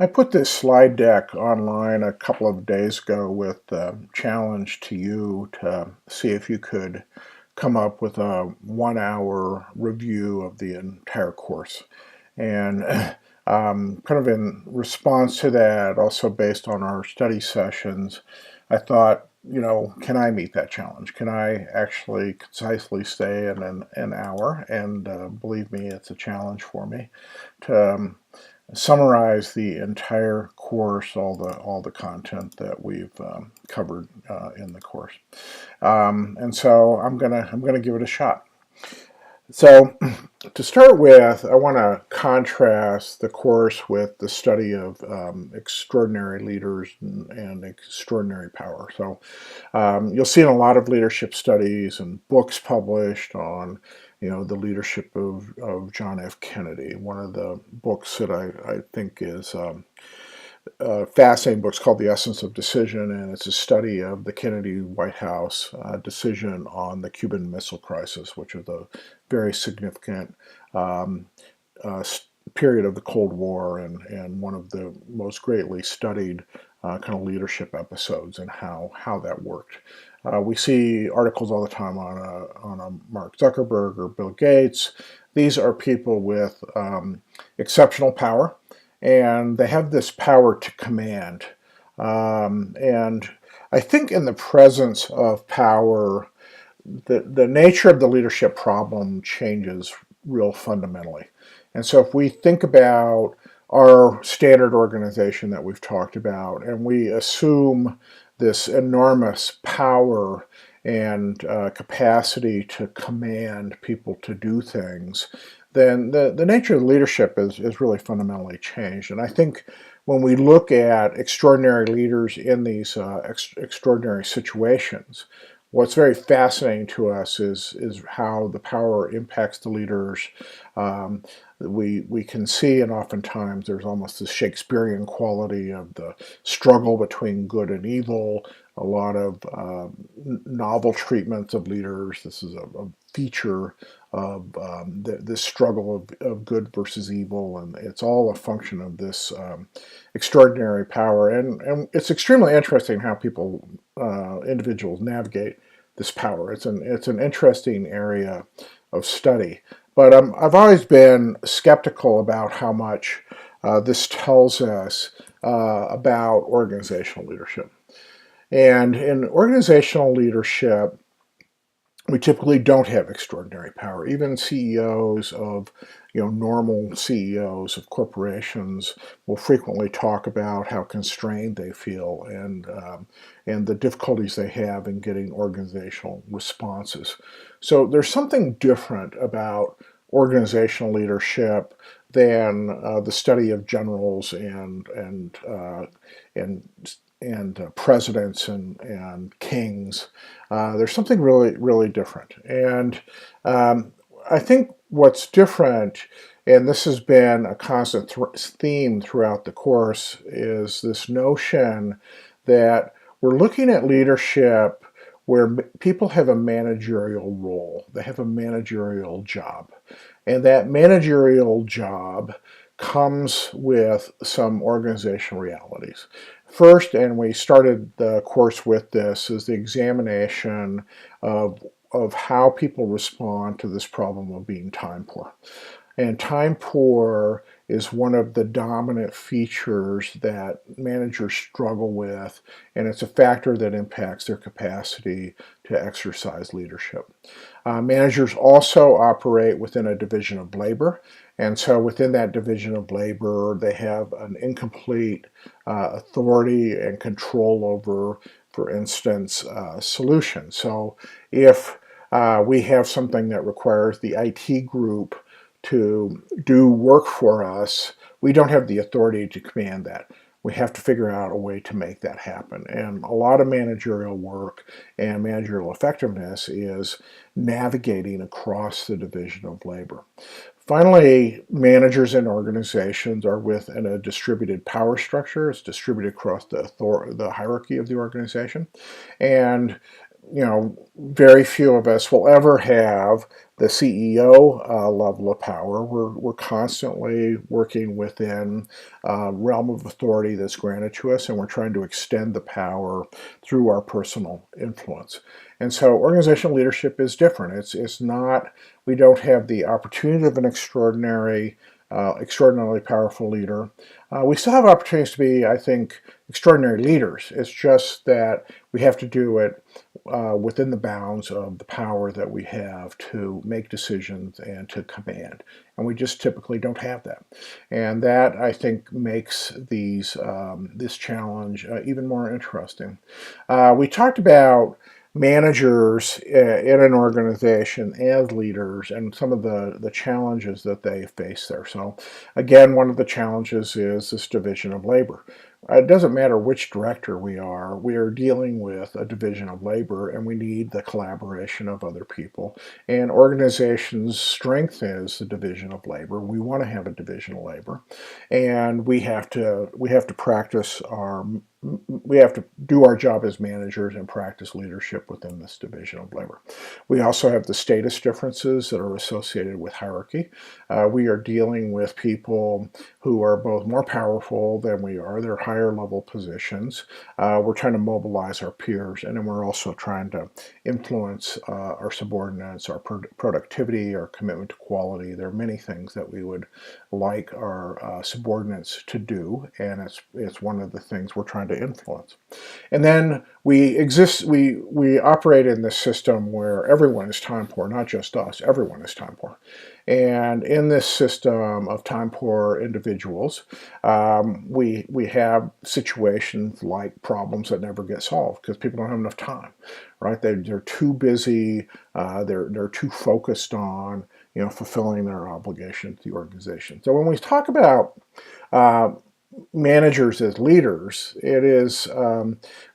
I put this slide deck online a couple of days ago with a challenge to you to see if you could come up with a 1 hour review of the entire course. And kind of in response to that, also based on our study sessions, I thought, can I meet that challenge? Can I actually concisely stay in an hour? And believe me, it's a challenge for me to summarize the entire course, all the content that we've covered in the course. And so I'm gonna give it a shot. So to start with, I want to contrast the course with the study of extraordinary leaders and extraordinary power. So you'll see in a lot of leadership studies and books published on, the leadership of John F. Kennedy. One of the books that I think is a fascinating book is called The Essence of Decision, and it's a study of the Kennedy White House decision on the Cuban Missile Crisis, which was a very significant um, period of the Cold War and one of the most greatly studied kind of leadership episodes and how that worked. We see articles all the time on a Mark Zuckerberg or Bill Gates. These are people with exceptional power, and they have this power to command. And I think in the presence of power, the nature of the leadership problem changes real fundamentally. And so if we think about our standard organization that we've talked about, and we assume this enormous power and capacity to command people to do things, then the nature of leadership is really fundamentally changed. And I think when we look at extraordinary leaders in these extraordinary situations, what's very fascinating to us is how the power impacts the leaders. Um, we can see, and oftentimes there's almost this Shakespearean quality of the struggle between good and evil. A lot of novel treatments of leaders. This is a feature of this struggle of good versus evil, and it's all a function of this extraordinary power. And it's extremely interesting how people, individuals, navigate this power. It's an interesting area of study. But I've always been skeptical about how much this tells us about organizational leadership. And in organizational leadership, we typically don't have extraordinary power. Even CEOs of, normal CEOs of corporations will frequently talk about how constrained they feel and the difficulties they have in getting organizational responses. So there's something different about organizational leadership than the study of generals and presidents and kings. There's something really different. And I think what's different, and this has been a constant theme throughout the course, is this notion that we're looking at leadership where people have a managerial role. They have a managerial job. And that managerial job comes with some organizational realities. First, and we started the course with this, is the examination of how people respond to this problem of being time poor. And time poor is one of the dominant features that managers struggle with, and it's a factor that impacts their capacity to exercise leadership. Managers also operate within a division of labor, and so within that division of labor, they have an incomplete authority and control over, for instance, solutions. So if we have something that requires the IT group to do work for us, we don't have the authority to command that. We have to figure out a way to make that happen. And a lot of managerial work and managerial effectiveness is navigating across the division of labor. Finally, managers in organizations are within a distributed power structure. It's distributed across the hierarchy of the organization. And very few of us will ever have the CEO level of power. We're constantly working within realm of authority that's granted to us, and we're trying to extend the power through our personal influence. And so organizational leadership is different. It's not, we don't have the opportunity of an extraordinarily powerful leader. We still have opportunities to be, I think, extraordinary leaders. It's just that we have to do it within the bounds of the power that we have to make decisions and to command. And we just typically don't have that. And that, I think, makes this challenge even more interesting. We talked about managers in an organization as leaders and some of the challenges that they face there. So again, one of the challenges is this division of labor. It doesn't matter which director we are dealing with a division of labor, and we need the collaboration of other people. And organizations' strength is the division of labor. We want to have a division of labor, and we have to practice we have to do our job as managers and practice leadership within this division of labor. We also have the status differences that are associated with hierarchy. We are dealing with people who are both more powerful than we are. They're higher level positions. We're trying to mobilize our peers, and then we're also trying to influence our subordinates, our productivity, our commitment to quality. There are many things that we would like our subordinates to do, and it's one of the things we're trying to influence. And then we operate in this system where everyone is time poor, not just us, everyone is time poor. And in this system of time poor individuals, we have situations like problems that never get solved because people don't have enough time, right? They're too busy, they're too focused on fulfilling their obligation to the organization. So when we talk about uh, managers as leaders, it is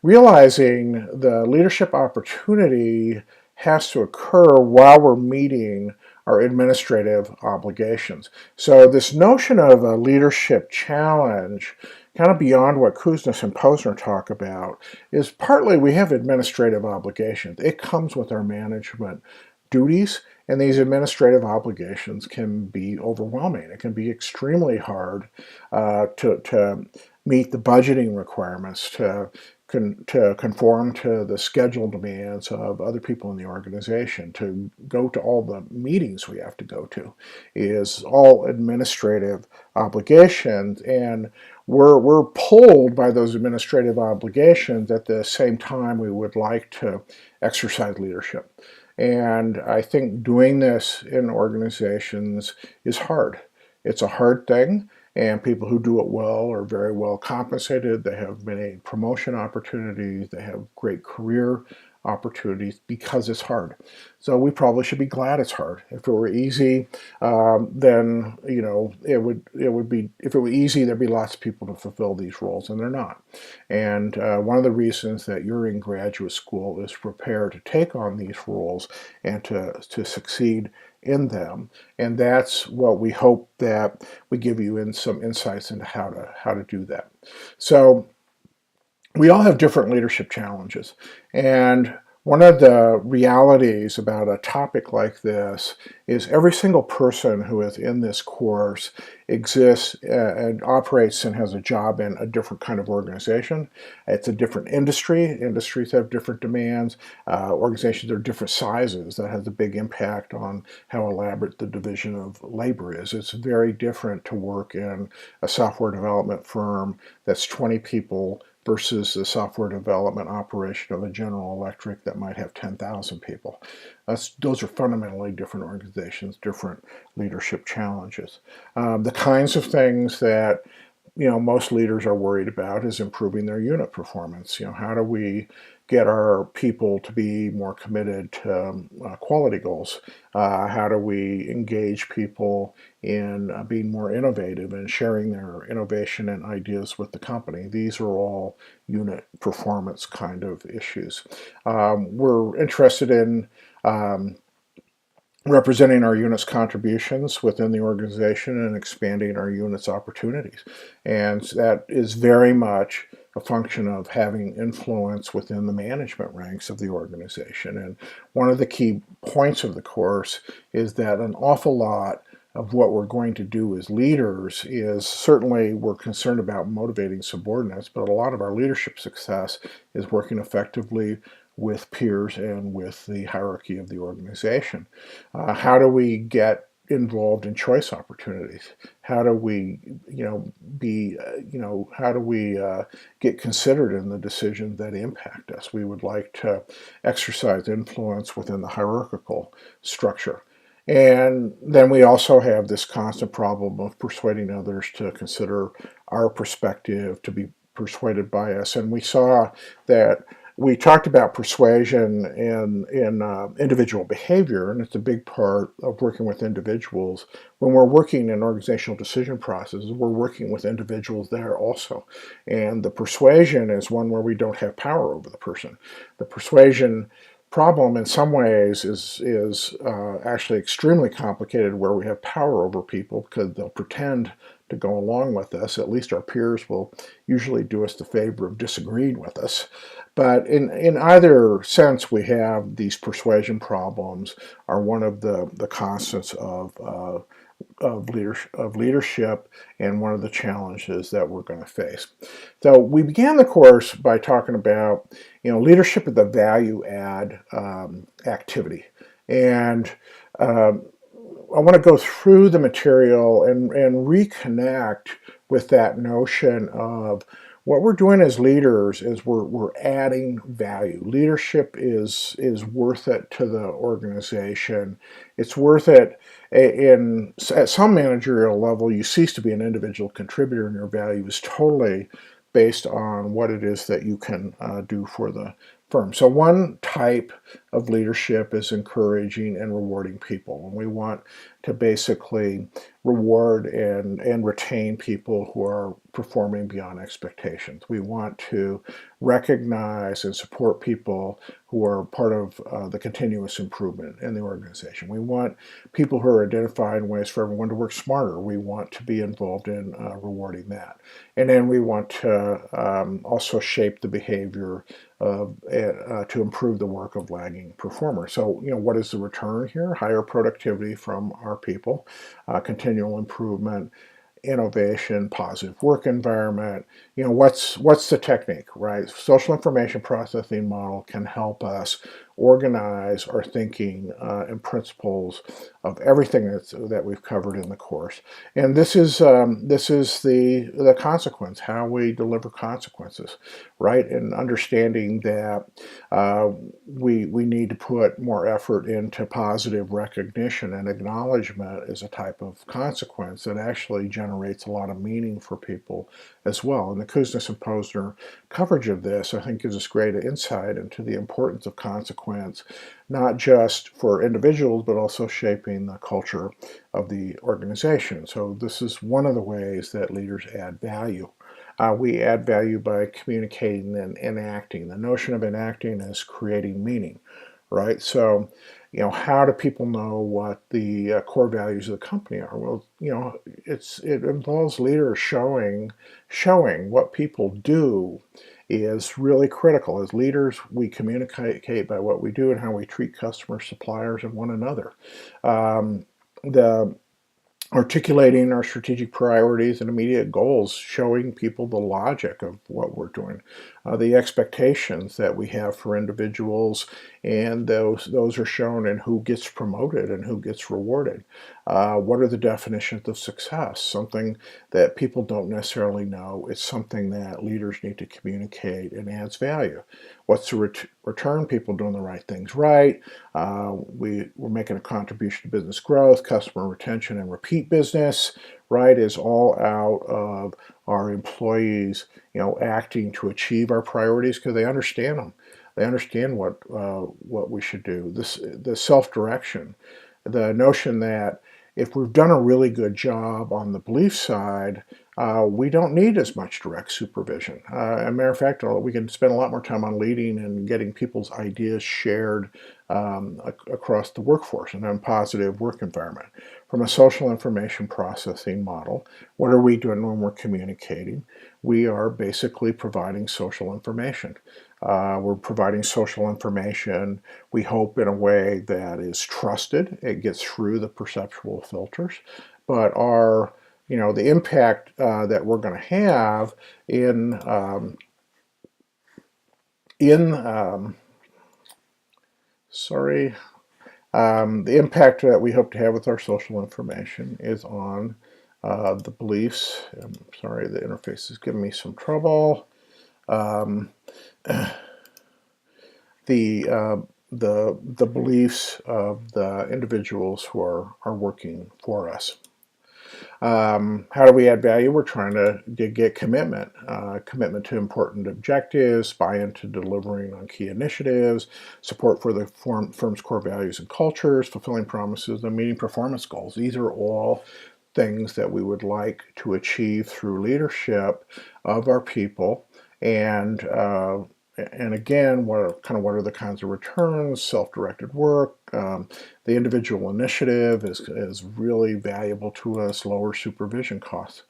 realizing the leadership opportunity has to occur while we're meeting our administrative obligations. So this notion of a leadership challenge, kind of beyond what Kuznets and Posner talk about, is partly we have administrative obligations. It comes with our management duties, and these administrative obligations can be overwhelming. It can be extremely hard to meet the budgeting requirements, to conform to the schedule demands of other people in the organization, to go to all the meetings we have to go to, is all administrative obligations, and we're pulled by those administrative obligations at the same time we would like to exercise leadership. And I think doing this in organizations is hard. It's a hard thing, and people who do it well are very well compensated. They have many promotion opportunities. They have great career opportunities because it's hard. So we probably should be glad it's hard. If it were easy, then it would be. If it were easy, there'd be lots of people to fulfill these roles, and they're not. And one of the reasons that you're in graduate school is to prepare to take on these roles and to succeed in them. And that's what we hope that we give you in some insights into how to do that. So we all have different leadership challenges. And one of the realities about a topic like this is every single person who is in this course exists and operates and has a job in a different kind of organization. It's a different industry. Industries have different demands. Organizations are different sizes. That has a big impact on how elaborate the division of labor is. It's very different to work in a software development firm that's 20 people versus the software development operation of a General Electric that might have 10,000 people. Those are fundamentally different organizations, different leadership challenges. The kinds of things that most leaders are worried about is improving their unit performance. How do we get our people to be more committed to quality goals? How do we engage people in being more innovative and sharing their innovation and ideas with the company? These are all unit performance kind of issues. We're interested in representing our unit's contributions within the organization and expanding our unit's opportunities. And that is very much a function of having influence within the management ranks of the organization. And one of the key points of the course is that an awful lot of what we're going to do as leaders is certainly we're concerned about motivating subordinates, but a lot of our leadership success is working effectively with peers and with the hierarchy of the organization. How do we get involved in choice opportunities? How do we, how do we get considered in the decisions that impact us? We would like to exercise influence within the hierarchical structure. And then we also have this constant problem of persuading others to consider our perspective, to be persuaded by us. And we saw that we talked about persuasion in individual behavior, and it's a big part of working with individuals. When we're working in organizational decision processes, we're working with individuals there also. And the persuasion is one where we don't have power over the person. The persuasion problem in some ways is actually extremely complicated, where we have power over people because they'll pretend to go along with us. At least our peers will usually do us the favor of disagreeing with us. But in either sense, we have these persuasion problems are one of the constants of leadership and one of the challenges that we're going to face. So we began the course by talking about, leadership as a value add activity. And I want to go through the material and reconnect with that notion of what we're doing as leaders is we're adding value. Leadership is worth it to the organization. It's worth it at some managerial level. You cease to be an individual contributor, and your value is totally based on what it is that you can do for the firm. So one type of leadership is encouraging and rewarding people. And we want to basically reward and retain people who are performing beyond expectations. We want to recognize and support people who are part of the continuous improvement in the organization. We want people who are identifying ways for everyone to work smarter. We want to be involved in rewarding that. And then we want to also shape the behavior to improve the work of lagging performers. So, what is the return here? Higher productivity from our people, continual improvement, innovation, positive work environment. What's the technique, right? Social information processing model can help us organize our thinking and principles of everything that we've covered in the course. And this is the consequence, how we deliver consequences, right? And understanding that we need to put more effort into positive recognition and acknowledgement as a type of consequence that actually generates a lot of meaning for people as well. And the Kuznets and Posner coverage of this, I think, gives us great insight into the importance of consequence, not just for individuals, but also shaping the culture of the organization. So this is one of the ways that leaders add value. We add value by communicating and enacting. The notion of enacting is creating meaning, right? So, how do people know what the core values of the company are? Well, it involves leaders showing what people do is really critical. As leaders, we communicate by what we do and how we treat customers, suppliers, and one another. The articulating our strategic priorities and immediate goals, showing people the logic of what we're doing, the expectations that we have for individuals, and those are shown in who gets promoted and who gets rewarded. What are the definitions of success? Something that people don't necessarily know. It's something that leaders need to communicate and adds value. What's the return? People doing the right things right. We're making a contribution to business growth, customer retention, and repeat business, right, is all out of our employees, acting to achieve our priorities because they understand them. They understand what we should do. The self-direction, the notion that if we've done a really good job on the belief side, we don't need as much direct supervision. As a matter of fact, we can spend a lot more time on leading and getting people's ideas shared across the workforce, and a positive work environment. From a social information processing model, what are we doing when we're communicating? We are basically providing social information. We're providing social information, we hope, in a way that is trusted. It gets through the perceptual filters, but the impact that we're going to have in sorry, the impact that we hope to have with our social information is on the beliefs. I'm sorry, the interface is giving me some trouble. Um, the the beliefs of the individuals who are working for us. How do we add value? We're trying to get commitment to important objectives, buy-in to delivering on key initiatives, support for the firm's core values and cultures, fulfilling promises, and meeting performance goals. These are all things that we would like to achieve through leadership of our people. And again, what are the kinds of returns? Self-directed work, the individual initiative is really valuable to us. Lower supervision costs.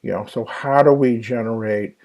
So how do we generate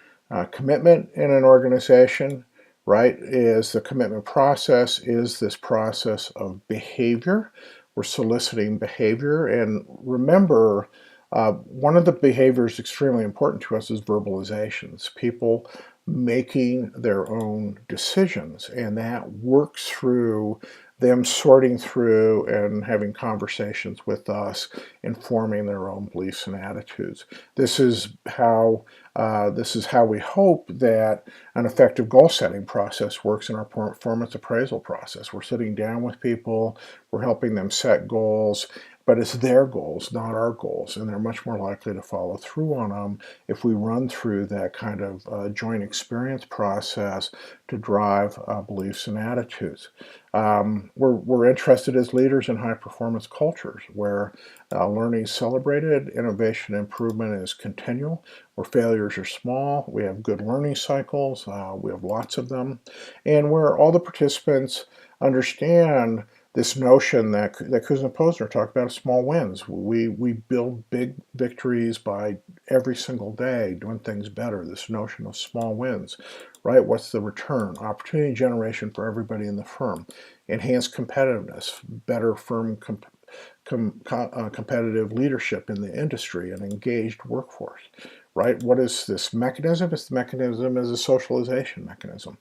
commitment in an organization? Right? Is the commitment process is this process of behavior? We're soliciting behavior, and remember, one of the behaviors extremely important to us is verbalizations. People making their own decisions, and that works through them sorting through and having conversations with us, informing their own beliefs and attitudes. This is how we hope that an effective goal setting process works in our performance appraisal process. We're sitting down with people, we're helping them set goals, but it's their goals, not our goals, and they're much more likely to follow through on them if we run through that kind of joint experience process to drive beliefs and attitudes. We're interested as leaders in high performance cultures where learning is celebrated, innovation and improvement is continual, where failures are small, we have good learning cycles, we have lots of them, and where all the participants understand this notion that Kuzma and Posner talk about small wins. We build big victories by every single day doing things better. This notion of small wins, right? What's the return? Opportunity generation for everybody in the firm. Enhanced competitiveness, better firm competitive leadership in the industry, and engaged workforce, right? What is this mechanism? This mechanism is a socialization mechanism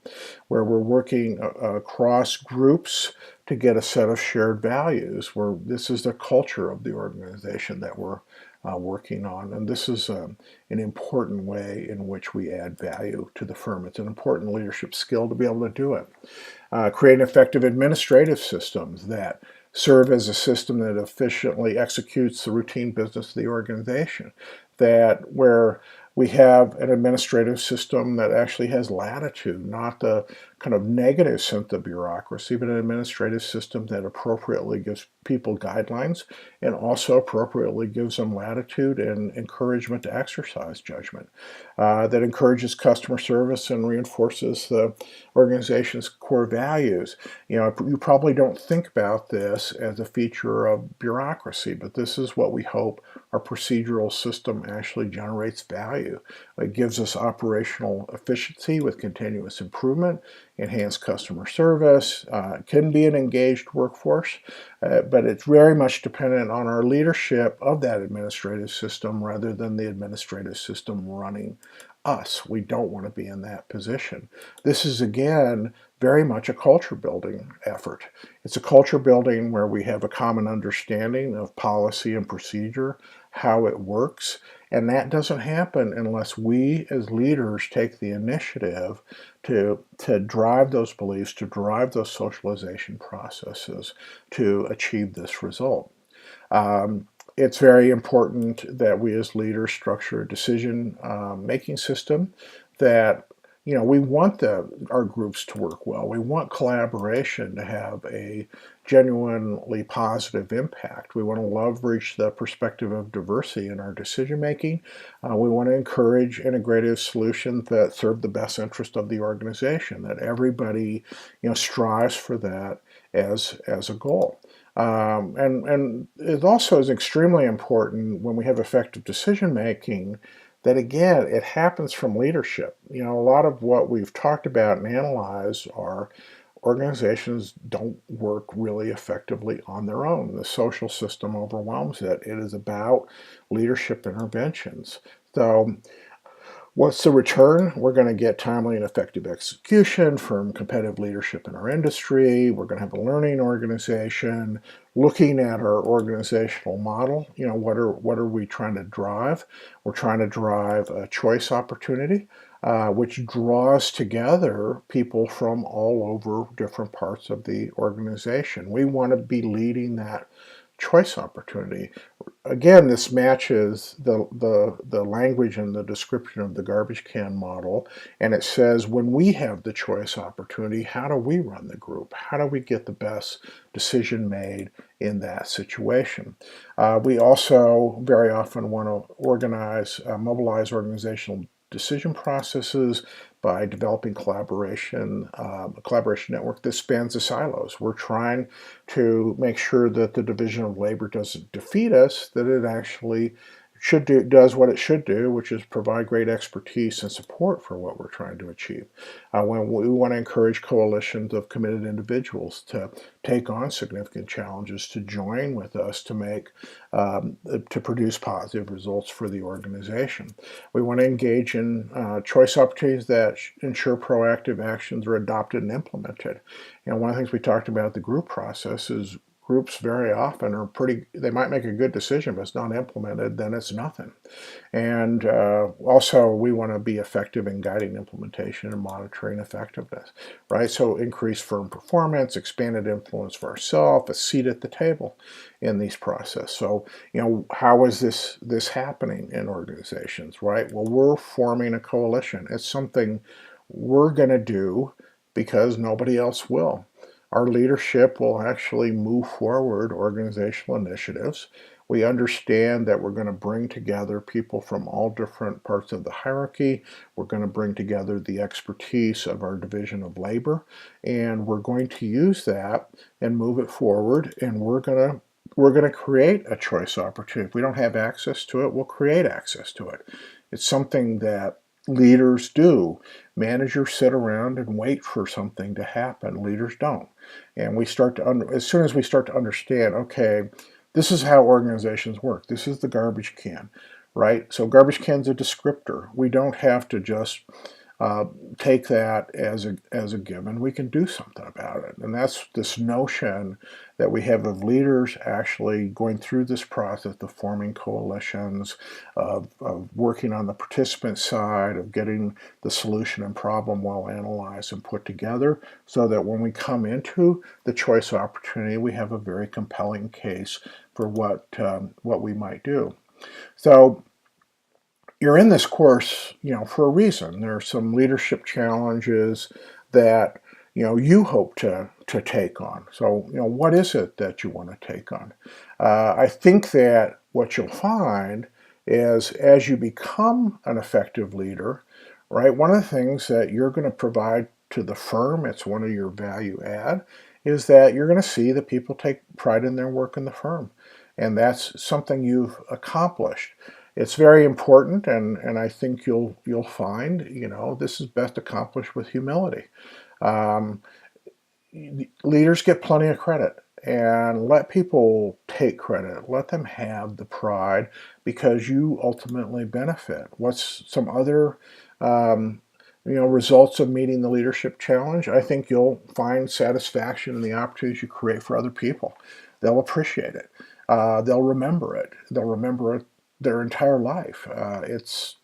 where we're working across groups to get a set of shared values, where this is the culture of the organization that we're working on. And this is an important way in which we add value to the firm. It's an important leadership skill to be able to do it. Create effective administrative systems that serve as a system that efficiently executes the routine business of the organization, that where we have an administrative system that actually has latitude, not the kind of negative sense of bureaucracy, but an administrative system that appropriately gives people guidelines and also appropriately gives them latitude and encouragement to exercise judgment, that encourages customer service and reinforces the organization's core values. You probably don't think about this as a feature of bureaucracy, but this is what we hope our procedural system actually generates value. It gives us operational efficiency with continuous improvement, enhanced customer service, can be an engaged workforce, but it's very much dependent on our leadership of that administrative system rather than the administrative system running us. We don't want to be in that position. This is, again, very much a culture building effort. It's a culture building where we have a common understanding of policy and procedure, how it works, and that doesn't happen unless we as leaders take the initiative to drive those beliefs, to drive those socialization processes to achieve this result. It's very important that we as leaders structure a decision making system that we want our groups to work well. We want collaboration to have a genuinely positive impact. We want to leverage the perspective of diversity in our decision making. We want to encourage integrative solutions that serve the best interest of the organization, that everybody strives for that as a goal. And it also is extremely important when we have effective decision making that, again, it happens from leadership. A lot of what we've talked about and analyzed are organizations don't work really effectively on their own. The social system overwhelms it. It is about leadership interventions. So what's the return? We're going to get timely and effective execution from competitive leadership in our industry. We're going to have a learning organization. Looking at our organizational model, what are we trying to drive? We're trying to drive a choice opportunity, which draws together people from all over different parts of the organization. We want to be leading that choice opportunity. Again, this matches the language and the description of the garbage can model, and it says when we have the choice opportunity, how do we run the group? How do we get the best decision made in that situation? We also very often want to mobilize organizational decision processes by developing a collaboration network that spans the silos. We're trying to make sure that the division of labor doesn't defeat us, that it actually does what it should do, which is provide great expertise and support for what we're trying to achieve. When we want to encourage coalitions of committed individuals to take on significant challenges, to join with us to produce positive results for the organization. We want to engage in choice opportunities that ensure proactive actions are adopted and implemented. One of the things we talked about the group process is groups very often they might make a good decision, but it's not implemented, then it's nothing. And also, we want to be effective in guiding implementation and monitoring effectiveness, right? So increased firm performance, expanded influence for ourselves, a seat at the table in these processes. So, how is this happening in organizations, right? Well, we're forming a coalition. It's something we're going to do because nobody else will. Our leadership will actually move forward organizational initiatives. We understand that we're going to bring together people from all different parts of the hierarchy. We're going to bring together the expertise of our division of labor, and we're going to use that and move it forward, and we're going to create a choice opportunity. If we don't have access to it, we'll create access to it. It's something that leaders do. Managers sit around and wait for something to happen. Leaders don't. And as soon as we start to understand, okay, this is how organizations work. This is the garbage can, right? So garbage can's a descriptor. We don't have to just take that as a given. We can do something about it. And that's this notion that we have of leaders actually going through this process of forming coalitions, of working on the participant side, of getting the solution and problem well analyzed and put together, so that when we come into the choice opportunity, we have a very compelling case for what we might do. So you're in this course, for a reason. There are some leadership challenges that, you hope to take on. So, what is it that you want to take on? I think that what you'll find is as you become an effective leader, right, one of the things that you're going to provide to the firm, it's one of your value add, is that you're going to see that people take pride in their work in the firm. And that's something you've accomplished. It's very important, and I think you'll find, this is best accomplished with humility. Leaders get plenty of credit, and let people take credit. Let them have the pride because you ultimately benefit. What's some other results of meeting the leadership challenge? I think you'll find satisfaction in the opportunities you create for other people. They'll appreciate it. They'll remember it. They'll remember it their entire life. It's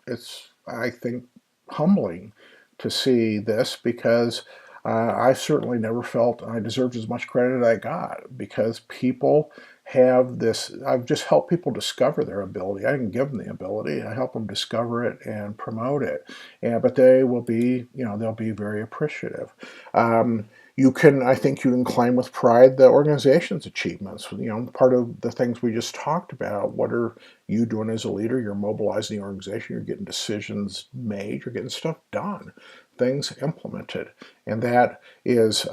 I think humbling to see this because I certainly never felt I deserved as much credit as I got because people have this. I've just helped people discover their ability. I didn't give them the ability. I help them discover it and promote it. But they will be, they'll be very appreciative. I think you can claim with pride the organization's achievements. Part of the things we just talked about. What are you doing as a leader? You're mobilizing the organization. You're getting decisions made. You're getting stuff done, things implemented, and that is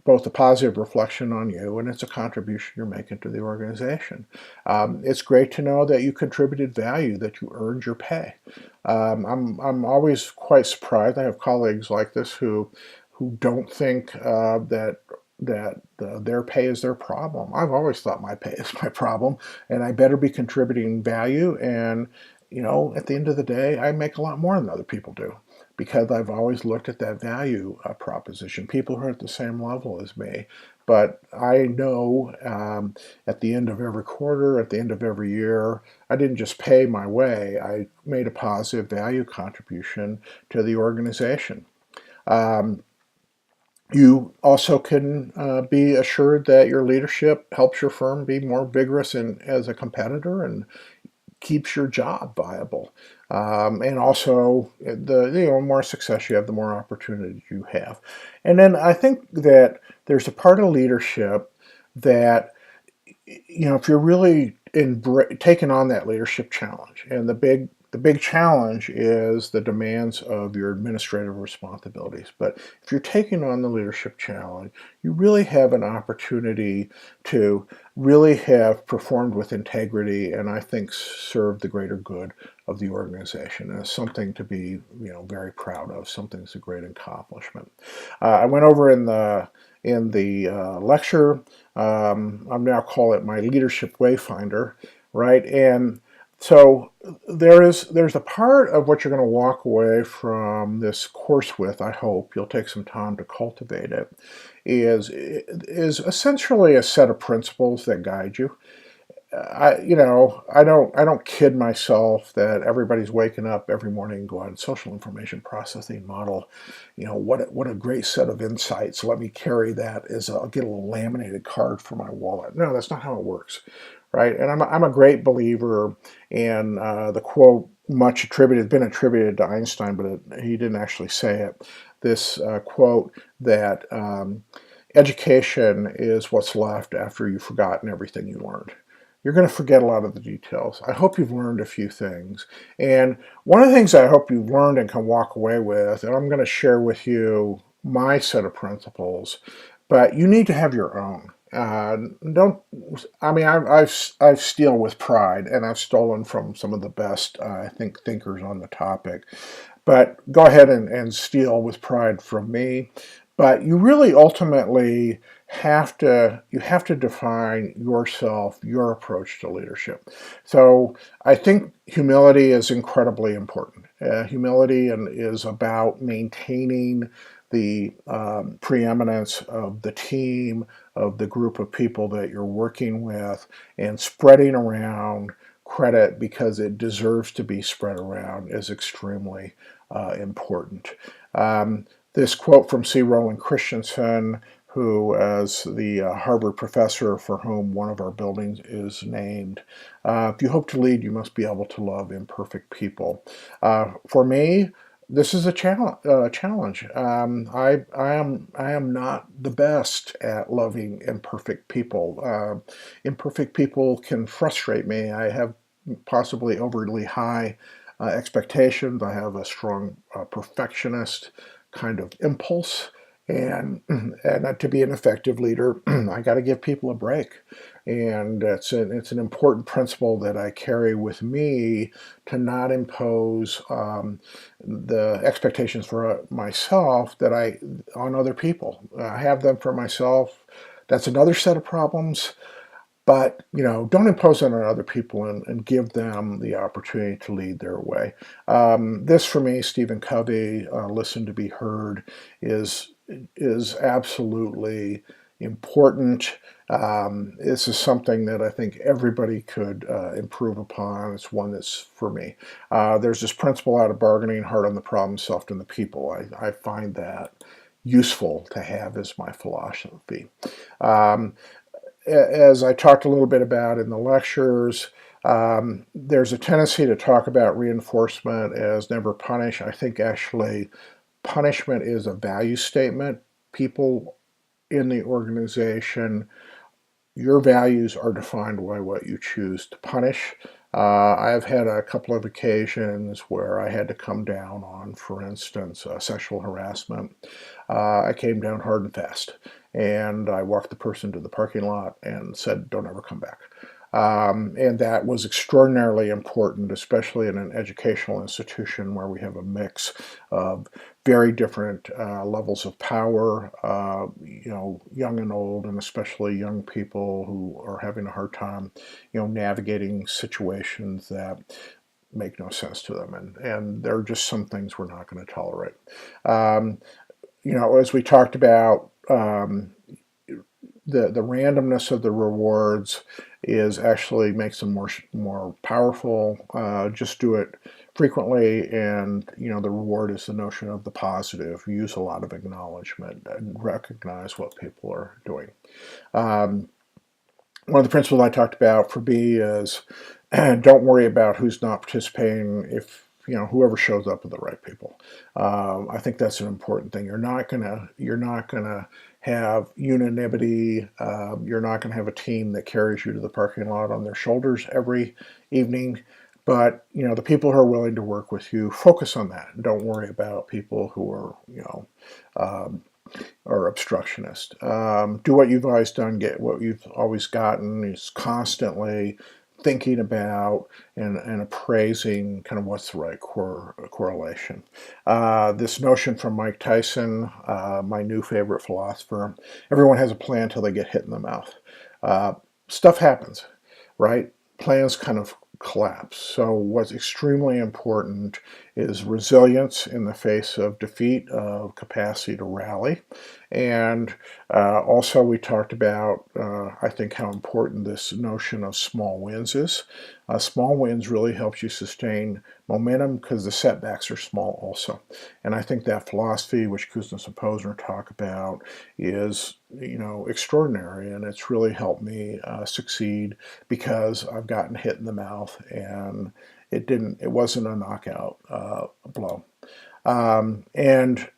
both a positive reflection on you and it's a contribution you're making to the organization. It's great to know that you contributed value, that you earned your pay. I'm always quite surprised. I have colleagues like this who don't think that their pay is their problem. I've always thought my pay is my problem, and I better be contributing value. And at the end of the day, I make a lot more than other people do because I've always looked at that value proposition. People who are at the same level as me, but I know at the end of every quarter, at the end of every year, I didn't just pay my way. I made a positive value contribution to the organization. Um, you also can be assured that your leadership helps your firm be more vigorous as a competitor and keeps your job viable. And also, the more success you have, the more opportunities you have. And then I think that there's a part of leadership that if you're really taking on that leadership challenge, and the big challenge is the demands of your administrative responsibilities. But if you're taking on the leadership challenge, you really have an opportunity to really have performed with integrity and I think served the greater good of the organization. And it's something to be very proud of. Something's a great accomplishment. I went over in the lecture. I'm now call it my leadership wayfinder, right? And so there's a part of what you're going to walk away from this course with. I hope you'll take some time to cultivate it. Is essentially a set of principles that guide you. I don't kid myself that everybody's waking up every morning and going, social information processing model, what a great set of insights. Let me carry that I'll get a little laminated card for my wallet. No, that's not how it works, right? And I'm a great believer in the quote been attributed to Einstein, but he didn't actually say it. This quote that education is what's left after you've forgotten everything you learned. You're going to forget a lot of the details. I hope you've learned a few things. And one of the things I hope you've learned and can walk away with, and I'm going to share with you my set of principles, but you need to have your own. Don't. I mean, I've steal with pride, and I've stolen from some of the best, I think, thinkers on the topic. But go ahead and steal with pride from me. But you really ultimately have to define yourself, your approach to leadership. So I think humility is incredibly important. Humility is about maintaining the preeminence of the team, of the group of people that you're working with, and spreading around credit because it deserves to be spread around is extremely important. This quote from C. Roland Christensen, who is the Harvard professor for whom one of our buildings is named. If you hope to lead, you must be able to love imperfect people. For me, this is a challenge. I am not the best at loving imperfect people. Imperfect people can frustrate me. I have possibly overly high expectations. I have a strong perfectionist kind of impulse, and to be an effective leader, I got to give people a break, and it's an important principle that I carry with me to not impose the expectations for myself on other people. I have them for myself. That's another set of problems. But don't impose it on other people and give them the opportunity to lead their way. This, for me, Stephen Covey, "Listen to be heard," is absolutely important. This is something that I think everybody could improve upon. It's one that's for me. There's this principle out of bargaining: hard on the problem, soft on the people. I find that useful to have as my philosophy. As I talked a little bit about in the lectures, there's a tendency to talk about reinforcement as never punish. I think actually punishment is a value statement. People in the organization, your values are defined by what you choose to punish. I've had a couple of occasions where I had to come down on, for instance, sexual harassment. I came down hard and fast, and I walked the person to the parking lot and said, "Don't ever come back." And that was extraordinarily important, especially in an educational institution where we have a mix of very different levels of power, young and old, and especially young people who are having a hard time, navigating situations that make no sense to them. And there are just some things we're not going to tolerate. Um, as we talked about, the randomness of the rewards is actually makes them more powerful. Just do it frequently, and the reward is the notion of the positive. Use a lot of acknowledgement and recognize what people are doing. Um, One of the principles I talked about for B is don't worry about who's not participating if whoever shows up are the right people. I think that's an important thing. You're not gonna have unanimity. You're not gonna have a team that carries you to the parking lot on their shoulders every evening. But the people who are willing to work with you, focus on that. Don't worry about people who are um, or obstructionist. Do what you've always done, get what you've always gotten, is constantly thinking about and appraising kind of what's the right correlation. This notion from Mike Tyson, my new favorite philosopher, everyone has a plan until they get hit in the mouth. Uh, Stuff happens, right? Plans kind of collapse. So what's extremely important is resilience in the face of defeat, of capacity to rally. And also we talked about, I think, how important this notion of small wins is. Small wins really helps you sustain momentum because the setbacks are small also. And I think that philosophy, which Kuznets and Posner talk about, is extraordinary, and it's really helped me succeed because I've gotten hit in the mouth and it wasn't a knockout blow. And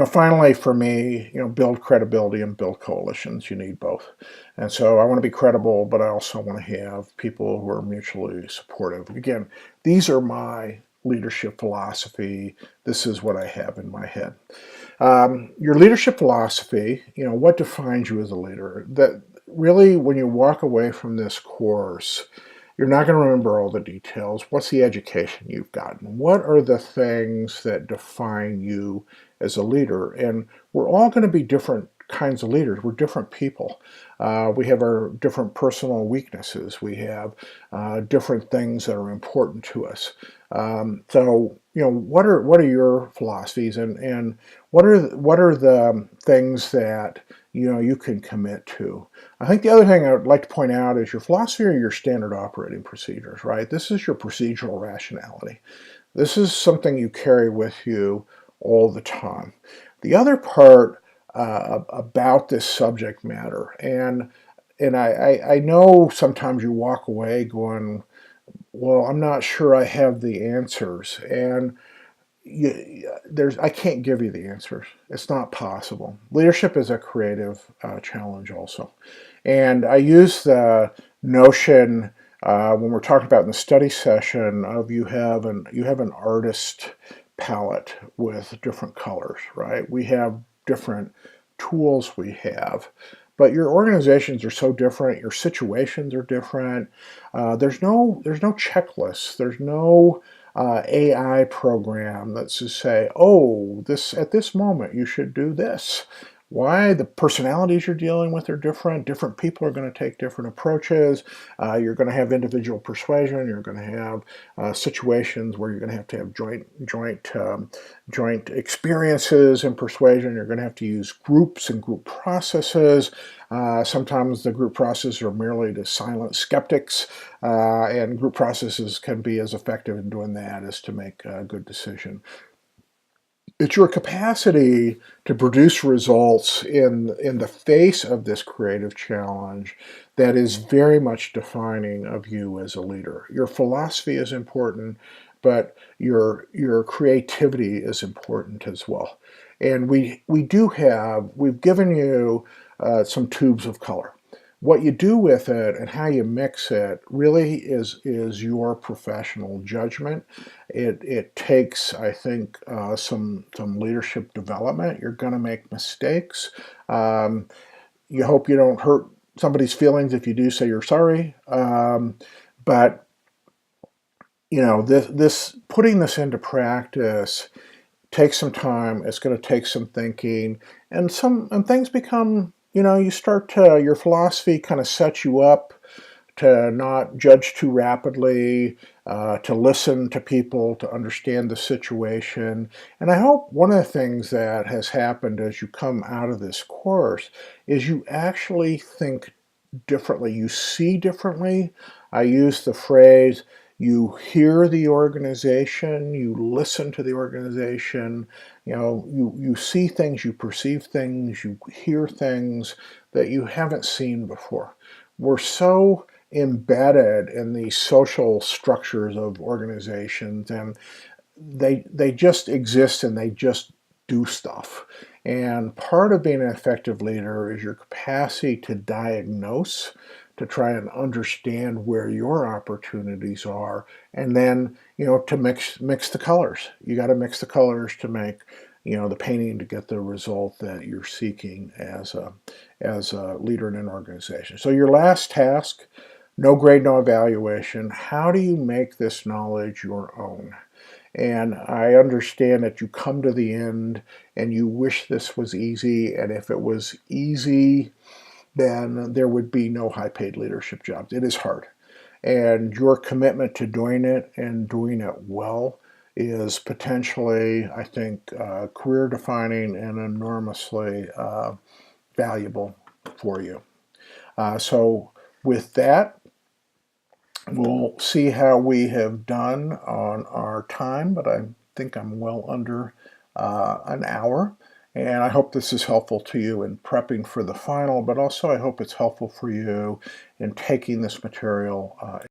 finally for me, build credibility and build coalitions. You need both. And so I want to be credible, but I also want to have people who are mutually supportive. Again, these are my leadership philosophy. This is what I have in my head. Your leadership philosophy, what defines you as a leader? That really, when you walk away from this course, you're not going to remember all the details. What's the education you've gotten? What are the things that define you as a leader? And we're all going to be different kinds of leaders. We're different people. We have our different personal weaknesses. We have different things that are important to us. So, what are your philosophies, and what are the things that you can commit to? I think the other thing I would like to point out is your philosophy or your standard operating procedures, right? This is your procedural rationality. This is something you carry with you all the time. The other part about this subject matter, and I know sometimes you walk away going, well, I'm not sure I have the answers, and I can't give you the answers. It's not possible. Leadership is a creative challenge also. And I use the notion when we're talking about in the study session of you have an artist palette with different colors, right? We have different tools we have, but your organizations are so different. Your situations are different. There's no checklist. There's no AI program that's to say, oh, this at this moment you should do this. Why? The personalities you're dealing with are different. Different people are going to take different approaches. You're going to have individual persuasion. You're going to have situations where you're going to have joint experiences and persuasion. You're going to have to use groups and group processes. Sometimes the group processes are merely to silence skeptics, and group processes can be as effective in doing that as to make a good decision. It's your capacity to produce results in the face of this creative challenge that is very much defining of you as a leader. Your philosophy is important, but your creativity is important as well. And we've given you some tubes of color. What you do with it and how you mix it really is your professional judgment. It takes, I think, some leadership development. You're going to make mistakes. Um, you hope you don't hurt somebody's feelings if you do say you're sorry. But you know, this putting this into practice takes some time. It's going to take some thinking, and things become, you know, you start to, your philosophy kind of sets you up to not judge too rapidly, to listen to people, to understand the situation. And I hope one of the things that has happened as you come out of this course is you actually think differently, you see differently. I use the phrase, you hear the organization, you listen to the organization, you know, you see things, you perceive things, you hear things that you haven't seen before. We're so embedded in these social structures of organizations, and they just exist and they just do stuff. And part of being an effective leader is your capacity to diagnose, to try and understand where your opportunities are, and then, you know, to mix the colors. You got to mix the colors to make, you know, the painting to get the result that you're seeking as a leader in an organization. So your last task, no grade, no evaluation. How do you make this knowledge your own? And I understand that you come to the end and you wish this was easy. And if it was easy, then there would be no high paid leadership jobs. It is hard. And your commitment to doing it and doing it well is potentially, I think, career defining and enormously valuable for you. So, with that, we'll see how we have done on our time, but I think I'm well under an hour. And I hope this is helpful to you in prepping for the final, but also I hope it's helpful for you in taking this material